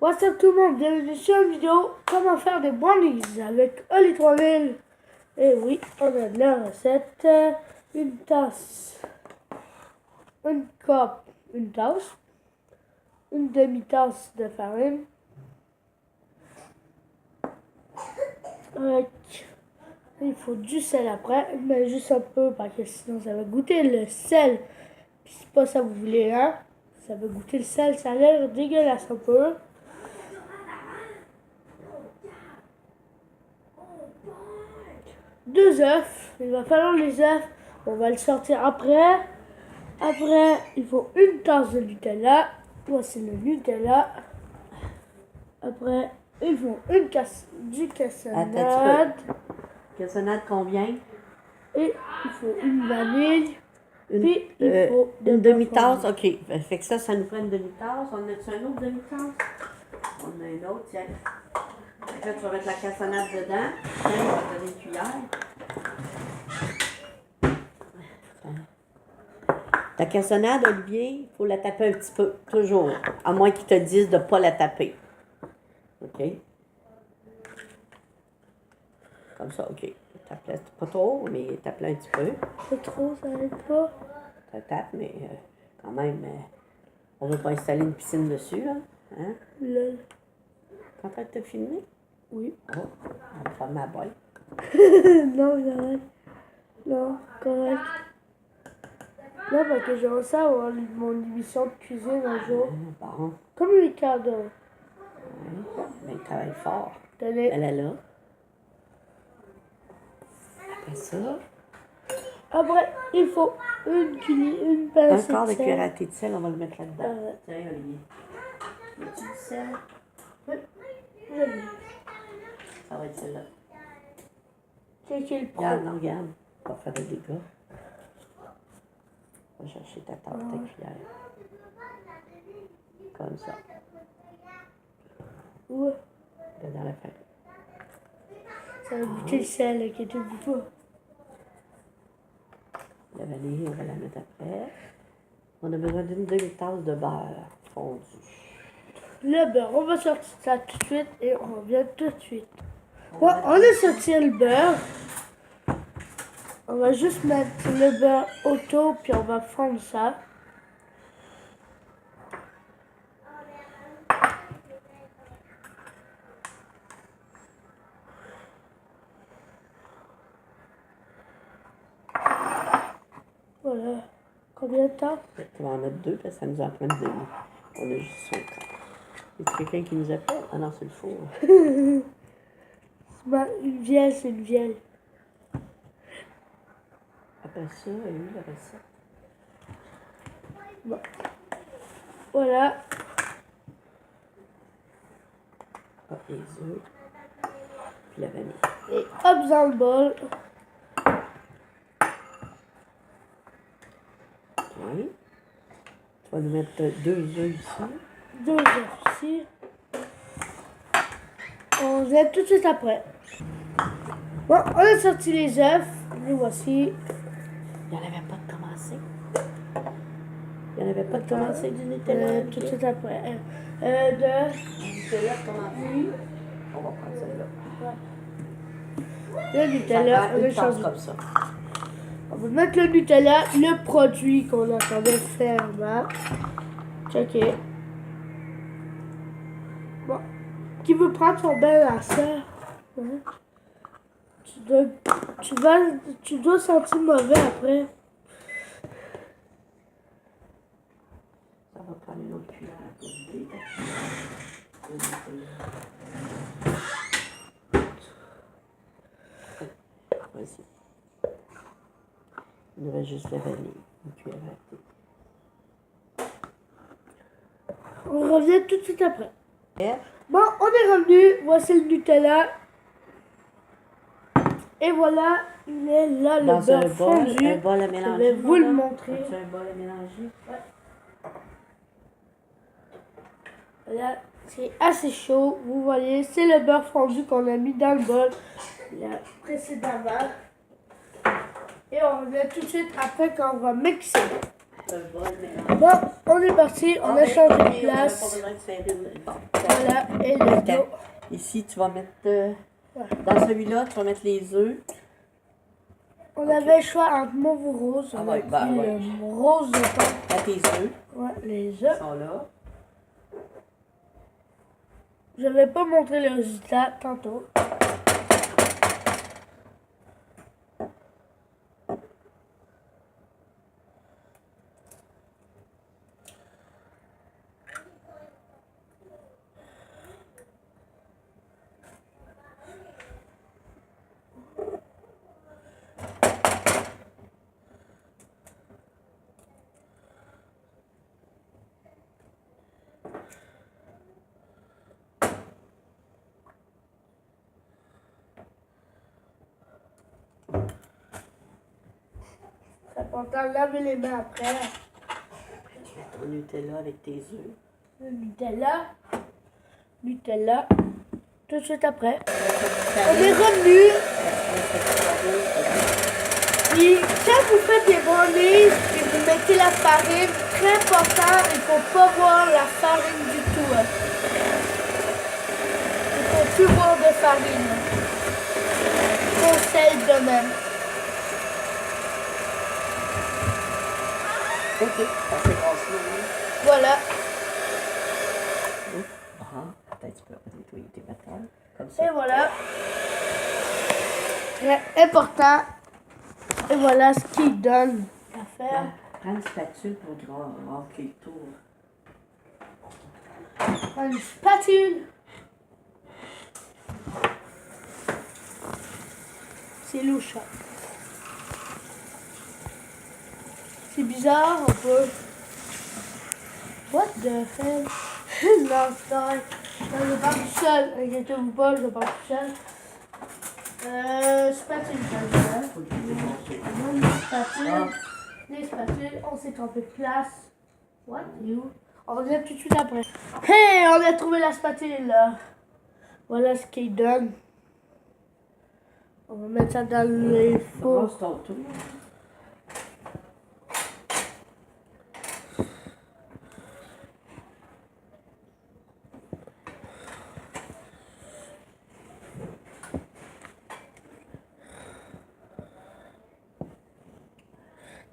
What's up tout le monde, bienvenue sur une vidéo comment faire des brownies avec Oli 3000. Et oui, on a de la recette, une tasse, une cup, une tasse, une demi-tasse de farine, avec, il faut du sel après, mais juste un peu parce que sinon ça va goûter le sel, puis c'est pas ça que vous voulez hein, ça va goûter le sel, ça a l'air dégueulasse un peu. Deux œufs, il va falloir les œufs, on va le sortir après. Après, il faut une tasse de Nutella. Voici le Nutella. Après, il faut une du cassonade. Cassonade combien? Et il faut une vanille. Puis il faut une demi-tasse, ok. Fait que ça nous prend une demi-tasse. On a-tu un autre demi-tasse? On a un autre, tiens. Là, tu vas mettre la cassonade dedans. Tiens, on va te donner une cuillère. Ta cassonade, Olivier, il faut la taper un petit peu, toujours. À moins qu'ils te disent de ne pas la taper. OK? Comme ça, OK. Tape pas trop, mais tape un petit peu. Pas trop, ça n'aide pas. Ça tape, mais quand même, on ne veut pas installer une piscine dessus, là. Hein? Lol. T'es en train de te filmer? Oui. Oh, on va faire ma boîte. Non, j'arrête. Non, correct. Non, parce que j'aimerais ça avoir mon émission de cuisine un jour. Bon. Comme Ricardo. Oui, mais il travaille fort. Tenez. Elle est là. Après ça. Après, il faut une pincée Un quart de de sel. cuillère à thé de sel, on va le mettre là-dedans. Tiens, Olivier. Mets-tu du sel? Oui. Ça va être celle-là. C'est qui le pro? Regarde, non, regarde. On va faire des dégâts. On va chercher ta tarte, ta cuillère. Comme ça. Ouais. Dans la fin. Ça va goûter le sel, inquiétez-vous pas. La vanille, on va la mettre après. On a besoin d'une demi-tasse de beurre fondu. Le beurre, on va sortir ça tout de suite et on revient tout de suite. Bon, on a sorti le beurre. On va juste mettre le beurre autour puis on va fondre ça. Voilà. Combien de temps? On va en mettre deux parce que ça nous en prend une demi. On a juste 5 ans. Y a quelqu'un qui nous appelle? Ah non, c'est le four. Une vieille, c'est une vieille. Après ça, elle est où la recette? Bon. Voilà. Ah, les œufs. Puis la vanille. Et hop dans le bol. OK. Tu vas nous mettre 2 œufs ici. 2 œufs ici. On vient tout de suite après. Bon, on a sorti les œufs. Les voici. Il n'y en avait pas de commencer. Il n'y en avait pas de commencer du Nutella. Tout de suite après. Nutella, commencer. On va prendre celle-là. Le Nutella, on a Une tasse changé. comme ça. On va mettre le Nutella, le produit qu'on attendait fermement. Checker. Bon. Qui veut prendre son bain à sœur? Hein? Tu dois sentir mauvais après. Ça va prendre une autre cuillère pour vider ta cuillère. Vas-y. Il nous reste juste la vanille. Une cuillère à thé. On revient tout de suite après. Bon, on est revenu. Voici le Nutella. Et voilà, il est là, le beurre fondu. Un bol à mélanger. Je vais vous le montrer. As-tu un bol à mélanger? Ouais. Là, c'est assez chaud. Vous voyez, c'est le beurre fondu qu'on a mis dans le bol précédemment. Et on revient tout de suite après quand on va mixer. un bol mélange. Bon, on est parti, on a changé de place. On n'a pas besoin de serrer le... Bon, Voilà, et let's go. ici, tu vas mettre... dans celui-là, tu vas mettre les œufs. On avait le choix entre mauve ou rose. Ah On a ouais, bah pris ouais. le rose de temps. Mets tes œufs. Ouais, les Ils œufs. sont là. Je vais pas montrer le résultat tantôt. C'est important de laver les mains après. Mets ton Nutella avec tes œufs. Le Nutella, tout de suite après. On est revenu. Puis quand vous faites des brownies et vous mettez la farine, très important, il ne faut pas voir la farine du tout. Il ne faut plus voir de farine. Conseil de même. Ok, ça c'est grassé. Voilà. Ah, peut-être tu peux nettoyer tes métals. Comme ça. Et voilà. Très important. Et voilà ce qu'il donne à faire. Prends une spatule pour remplir le tour. Une spatule. C'est louche. C'est bizarre un peu. What the hell? Non, c'est vrai. Non, je pars tout seul. Inquiétez-vous pas, je pars tout seul. Spatule, Faut que tu démontes. les spatules, on s'est trompé de place. What? Et où? On revient tout de suite après. Hey, on a trouvé la spatule. Voilà ce qu'il donne. On va mettre ça dans les fours. Brosse ton tour.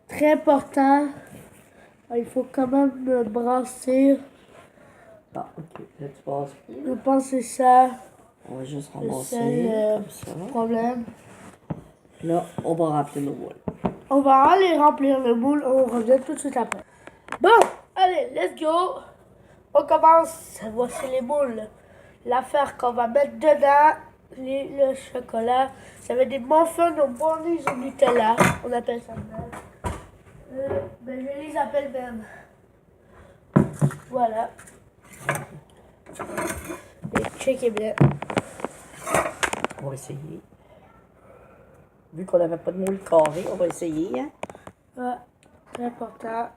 Très important. Il faut quand même le brasser. Bon, ok. Là, tu passes. Je pense que c'est ça On va juste le ramasser seul comme ça. problème. Là, on va remplir nos boules. On va aller remplir le moule. On revient tout de suite après. Bon, allez, let's go. On commence. Voici les moules. L'affaire qu'on va mettre dedans, le chocolat. Ça va être des muffins aux brownies au Nutella. On appelle ça même. Ben, je les appelle même. Voilà. Et checkez bien. On va essayer. Vu qu'on n'avait pas de moule carré, on va essayer. Hein? Ouais, très important.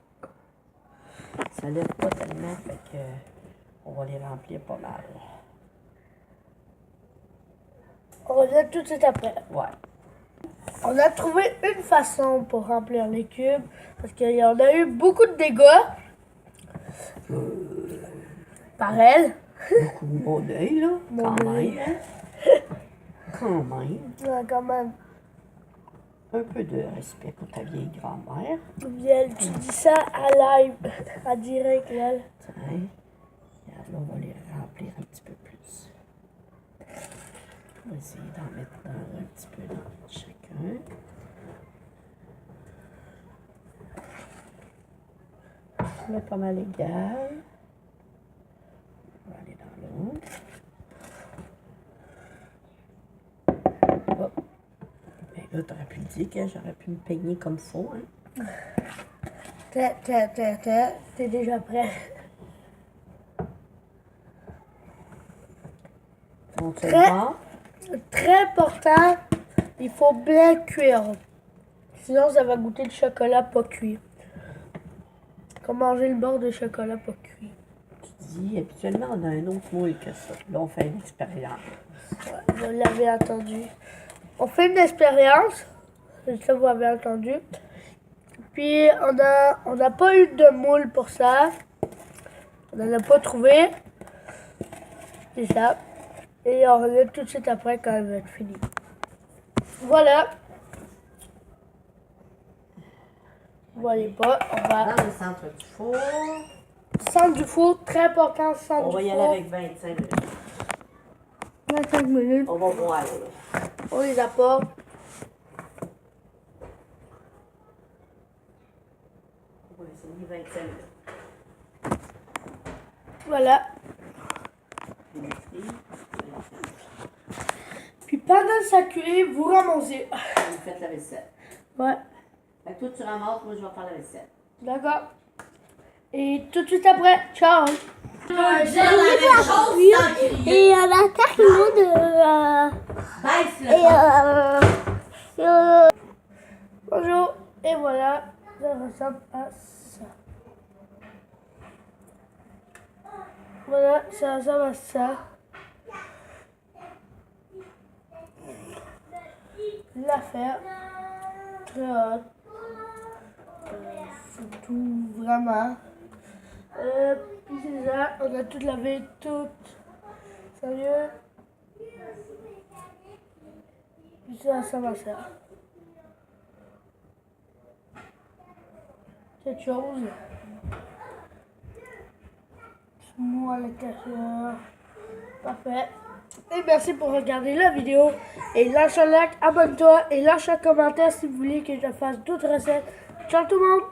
Ça lève pas tellement, fait que on va les remplir pas mal. On revient tout de suite après. Ouais. On a trouvé une façon pour remplir les cubes parce qu'il y en a eu beaucoup de dégâts par elle. Beaucoup de mon œil, là. Mon Quand œil. même. Quand même. Ouais, quand même. Un peu de respect pour ta vieille grand-mère. Elle, tu dis ça à live, à direct, elle. Tiens. Regarde, là, on va les remplir un petit peu plus. On va essayer d'en mettre un petit peu dans chacun. On met pas mal égal. On va aller dans l'autre. Oh. Ben là, t'aurais pu le dire que j'aurais pu me peigner comme faut, hein. T'es déjà prêt. On te le vend. Très important, il faut bien cuire. Sinon, ça va goûter le chocolat pas cuit. Comme manger le bord de chocolat pas cuit. Tu dis, habituellement, on a un autre moule que ça. Là, on fait une expérience. Ouais, vous l'avez entendu. On fait une expérience, ça vous avez entendu. Puis on n'a pas eu de moule pour ça. On n'en a pas trouvé. C'est ça. Et on regarde tout de suite après quand elle va être finie. Voilà. Vous voyez pas, on va... Dans le centre du four. Centre du four, très important, centre On du va y four. aller avec 25 minutes. 25 minutes. On va voir, là. On les apporte. On va essayer 25 minutes. Voilà. Puis pendant que ça cuit, vous ramassez. Vous faites la vaisselle. Ouais, Fait que toi, tu ramasses, moi, je vais faire la vaisselle. d'accord. Et tout de suite après, ciao. Je la même chose sans crier. Et la carrément de... Baisse le et son. Bonjour. Et voilà, ça ressemble à ça. Voilà, ça ressemble à ça. L'affaire, très hot. Surtout, vraiment. Puis c'est ça, on a tout lavé, tout. Sérieux. Puis ça va ça. Cette chose. Moi à l'intérieur. Parfait. Et merci pour regarder la vidéo. Et lâche un like, abonne-toi et lâche un commentaire si vous voulez que je fasse d'autres recettes. Ciao tout le monde!